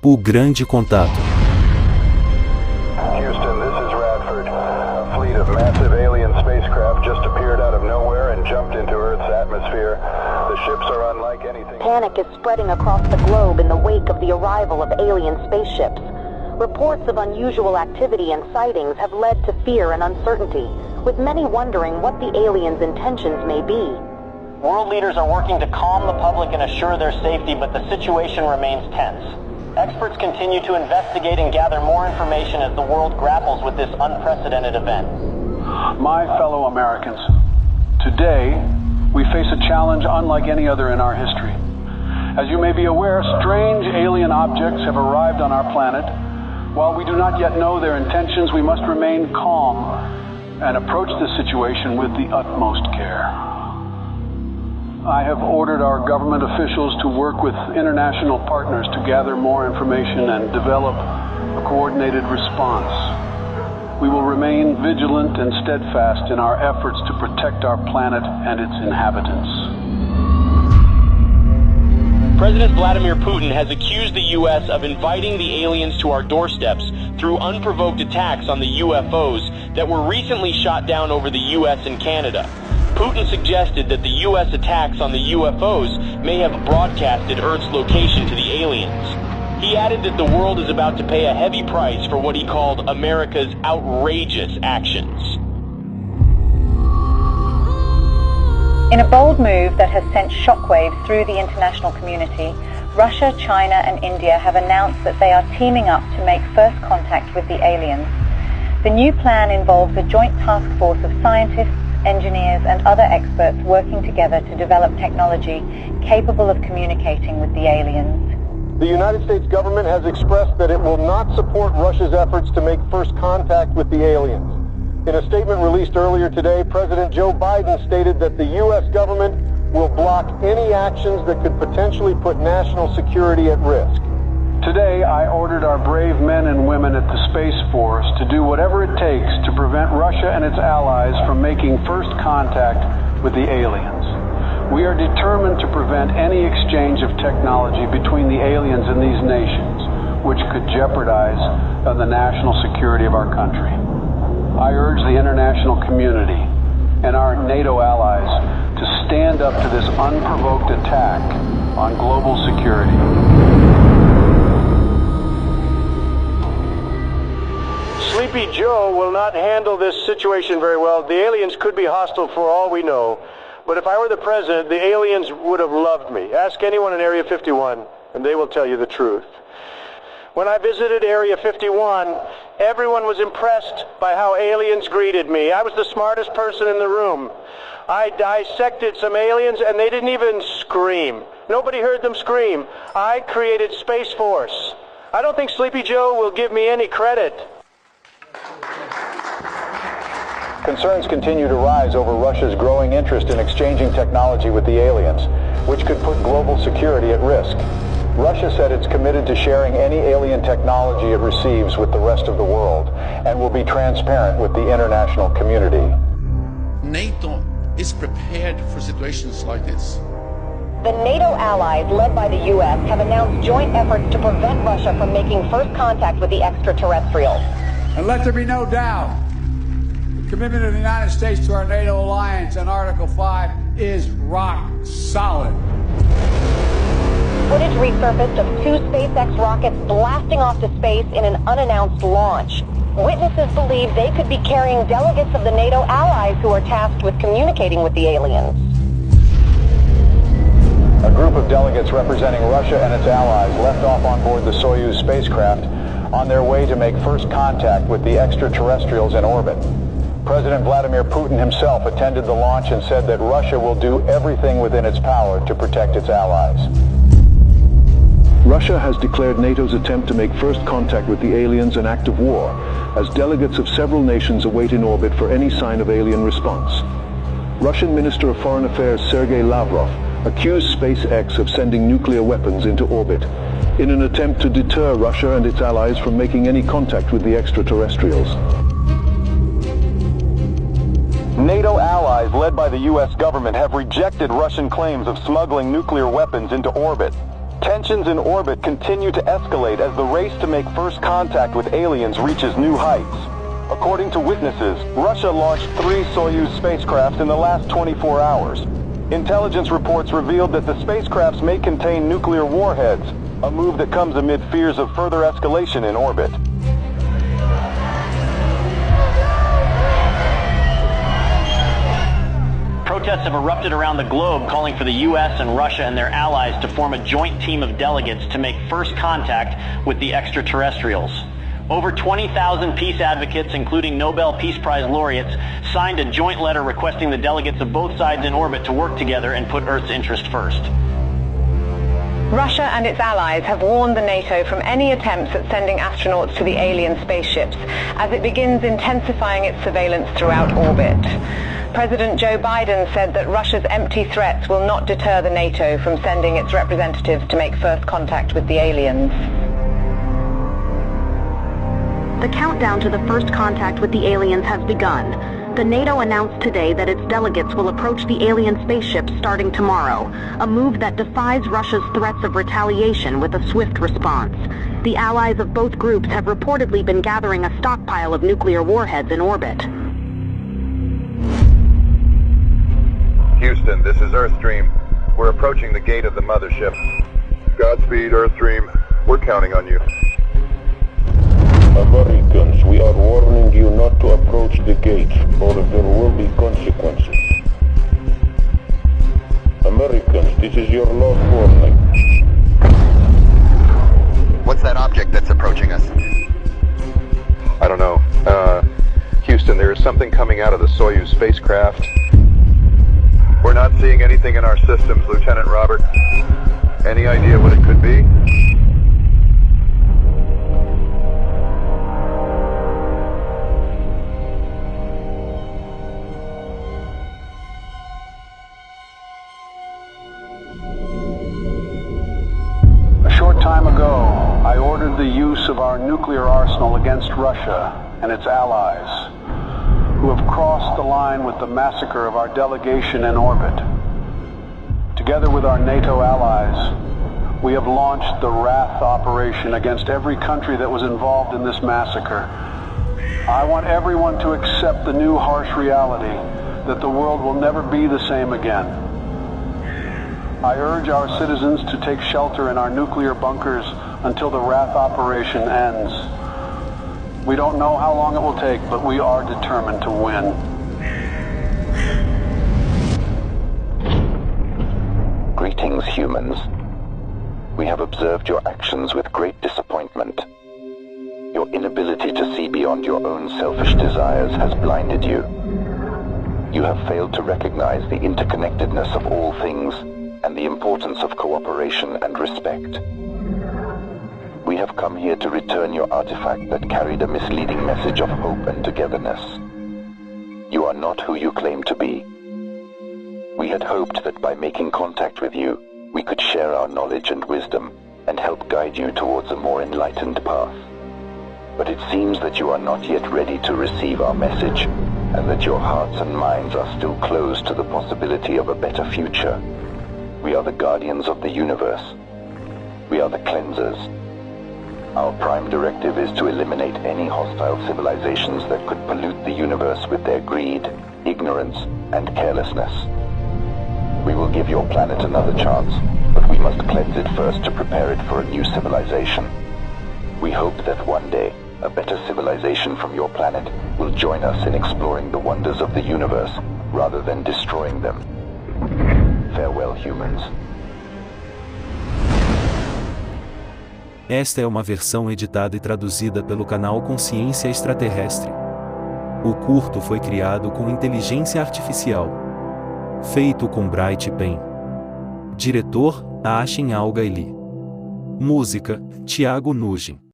O Grande Contato. Houston, this is Radford. A fleet of massive alien spacecraft just appeared out of nowhere and jumped into Earth's atmosphere. The ships are unlike anything. Panic is spreading across the globe in the wake of the arrival of alien spaceships. Reports of unusual activity and sightings have led to fear and uncertainty, with many wondering what the aliens' intentions may be. World leaders are working to calm the public and assure their safety, but the situation remains tense. Experts continue to investigate and gather more information as the world grapples with this unprecedented event. My fellow Americans, today we face a challenge unlike any other in our history. As you may be aware, strange alien objects have arrived on our planet. While we do not yet know their intentions, we must remain calm and approach the situation with the utmost care. I have ordered our government officials to work with international partners to gather more information and develop a coordinated response. We will remain vigilant and steadfast in our efforts to protect our planet and its inhabitants. President Vladimir Putin has accused the U.S. of inviting the aliens to our doorsteps through unprovoked attacks on the UFOs that were recently shot down over the U.S. and Canada. Putin suggested that the U.S. attacks on the UFOs may have broadcasted Earth's location to the aliens. He added that the world is about to pay a heavy price for what he called America's outrageous actions. In a bold move that has sent shockwaves through the international community, Russia, China and India have announced that they are teaming up to make first contact with the aliens. The new plan involves a joint task force of scientists, engineers and other experts working together to develop technology capable of communicating with the aliens. The United States government has expressed that it will not support Russia's efforts to make first contact with the aliens. In a statement released earlier today, President Joe Biden stated that the U.S. government will block any actions that could potentially put national security at risk. Today, I ordered our brave men and women at the Space Force to do whatever it takes to prevent Russia and its allies from making first contact with the aliens. We are determined to prevent any exchange of technology between the aliens and these nations, which could jeopardize the national security of our country. I urge the international community and our NATO allies to stand up to this unprovoked attack on global security. Sleepy Joe will not handle this situation very well. The aliens could be hostile for all we know. But if I were the president, the aliens would have loved me. Ask anyone in Area 51, and they will tell you the truth. When I visited Area 51, everyone was impressed by how aliens greeted me. I was the smartest person in the room. I dissected some aliens, and they didn't even scream. Nobody heard them scream. I created Space Force. I don't think Sleepy Joe will give me any credit. Concerns continue to rise over Russia's growing interest in exchanging technology with the aliens, which could put global security at risk. Russia said it's committed to sharing any alien technology it receives with the rest of the world and will be transparent with the international community. NATO is prepared for situations like this. The NATO allies, led by the U.S., have announced joint efforts to prevent Russia from making first contact with the extraterrestrials. And let there be no doubt, the commitment of the United States to our NATO alliance and Article 5 is rock solid. Footage resurfaced of two SpaceX rockets blasting off to space in an unannounced launch. Witnesses believe they could be carrying delegates of the NATO allies who are tasked with communicating with the aliens. A group of delegates representing Russia and its allies left off on board the Soyuz spacecraft on their way to make first contact with the extraterrestrials in orbit. President Vladimir Putin himself attended the launch and said that Russia will do everything within its power to protect its allies. Russia has declared NATO's attempt to make first contact with the aliens an act of war, as delegates of several nations await in orbit for any sign of alien response. Russian Minister of Foreign Affairs Sergei Lavrov accused SpaceX of sending nuclear weapons into orbit in an attempt to deter Russia and its allies from making any contact with the extraterrestrials. NATO allies, led by the U.S. government, have rejected Russian claims of smuggling nuclear weapons into orbit. Tensions in orbit continue to escalate as the race to make first contact with aliens reaches new heights. According to witnesses, Russia launched 3 Soyuz spacecraft in the last 24 hours. Intelligence reports revealed that the spacecrafts may contain nuclear warheads, a move that comes amid fears of further escalation in orbit. Protests have erupted around the globe calling for the U.S. and Russia and their allies to form a joint team of delegates to make first contact with the extraterrestrials. Over 20,000 peace advocates, including Nobel Peace Prize laureates, signed a joint letter requesting the delegates of both sides in orbit to work together and put Earth's interest first. Russia and its allies have warned the NATO from any attempts at sending astronauts to the alien spaceships as it begins intensifying its surveillance throughout orbit. President Joe Biden said that Russia's empty threats will not deter the NATO from sending its representatives to make first contact with the aliens. The countdown to the first contact with the aliens has begun. The NATO announced today that its delegates will approach the alien spaceships starting tomorrow, a move that defies Russia's threats of retaliation with a swift response. The allies of both groups have reportedly been gathering a stockpile of nuclear warheads in orbit. Houston, this is Earthstream. We're approaching the gate of the mothership. Godspeed, Earthstream. We're counting on you. Americans, we are warning you not to approach the gate, or there will be consequences. Americans, this is your last warning. What's that object that's approaching us? I don't know. Houston, there is something coming out of the Soyuz spacecraft. We're not seeing anything in our systems, Lieutenant Robert. Any idea what it could be? Time ago, I ordered the use of our nuclear arsenal against Russia and its allies, who have crossed the line with the massacre of our delegation in orbit. Together with our NATO allies, we have launched the Wrath operation against every country that was involved in this massacre. I want everyone to accept the new harsh reality that the world will never be the same again. I urge our citizens to take shelter in our nuclear bunkers until the Wrath operation ends. We don't know how long it will take, but we are determined to win. Greetings, humans. We have observed your actions with great disappointment. Your inability to see beyond your own selfish desires has blinded you. You have failed to recognize the interconnectedness of all things and the importance of cooperation and respect. We have come here to return your artifact that carried a misleading message of hope and togetherness. You are not who you claim to be. We had hoped that by making contact with you, we could share our knowledge and wisdom and help guide you towards a more enlightened path. But it seems that you are not yet ready to receive our message, and that your hearts and minds are still closed to the possibility of a better future. We are the guardians of the universe. We are the cleansers. Our prime directive is to eliminate any hostile civilizations that could pollute the universe with their greed, ignorance, and carelessness. We will give your planet another chance, but we must cleanse it first to prepare it for a new civilization. We hope that one day, a better civilization from your planet will join us in exploring the wonders of the universe, rather than destroying them. Farewell, humans. Esta é uma versão editada e traduzida pelo canal Consciência Extraterrestre. O curto foi criado com inteligência artificial. Feito com Bright Pen. Diretor, Ashen Algaili. Música, Thiago Nugent.